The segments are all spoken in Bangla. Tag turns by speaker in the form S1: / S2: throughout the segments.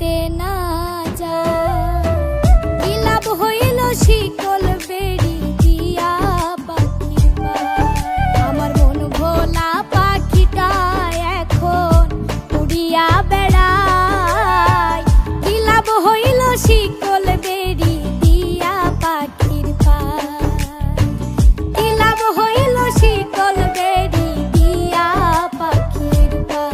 S1: থাকিতে না যায়। কি লাভ হইল শিকল বেড়ি দিয়া পাখির পায়। আমার মন ভোলা পাখিটা এখন উড়িয়া বেড়ায়। কি লাভ হইল শিকল বেড়ি দিয়া পাখির পায়। কি লাভ হইল শিকল বেড়ি দিয়া পাখির পায়।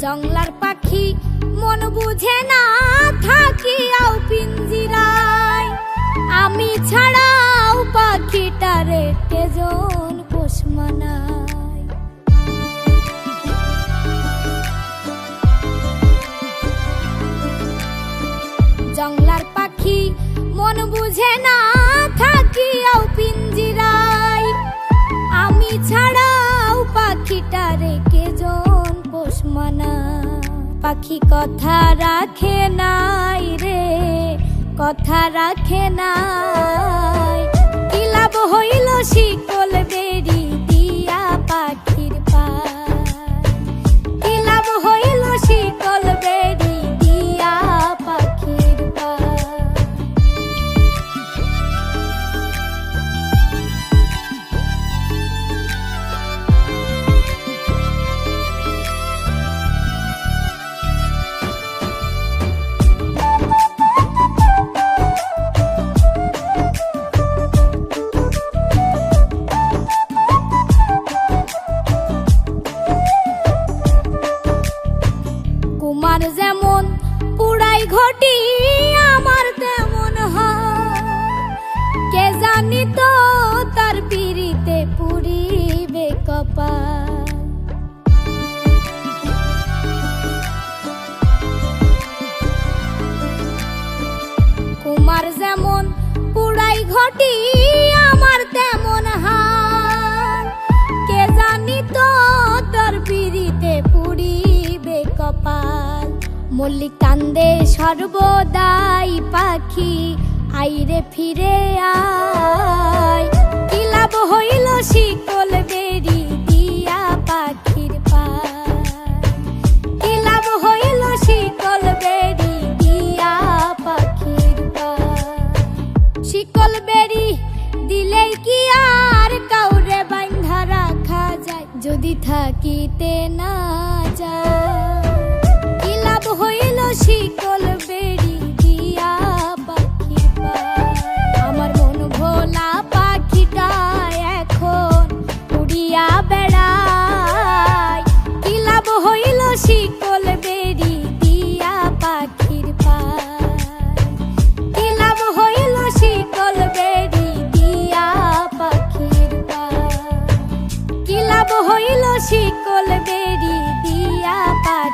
S1: জংলার পাখি মন বুঝে না থাকিয়াও পিঞ্জিরায়। আমি ছাড়াও পাখিটারে কেজন পোষ মানায়। জংলার পাখি মন বুঝে না থাকিয়াও পিঞ্জিরায়। আমি ছাড়াও পাখিটারে কেজন পোষ মানায়। পাখি কথা রাখে নাই রে, কথা রাখে নাই। কি লাভ হইল শিকল বেড়ি দিয়া পাখির পায়। কি লাভ হইল শিকল বেড়ি দিয়া পাখির পায়। কুমার যেমন পুরাই ঘটি আমার তেমন হয়। কে জানি তো তার পিড়িতে পুরিবে কপাল। কুমার যেমন পুরাই ঘটি আমার তেমন হয়। কে জানি তো তার পিড়িতে পুরিবে কপাল। মল্লিক কান্দে সর্বদাই পাখি আইরে ফিরে আয়। কি লাভ হইল শিকল বেড়ি দিয়া পাখির পায়। কি লাভ হইল শিকল বেড়ি দিয়া পাখির পায়। শিকল বেড়ি দিলেই কি আর কাউরে বাঁধা রাখা যায়। যদি থাকিতে না যায়। কি লাভ হইল শিকল বেড়ি দিয়া পাখির পায়। আমার মন ভোলা পাখিটা এখন উড়িয়া বেড়ায়। কি লাভ হইল শিকল বেড়ি দিয়া পাখির পায়। কি লাভ হইল শিকল বেড়ি দিয়া পাখির পায়। কি লাভ হইল শিকল বেড়ি দিয়া পাখির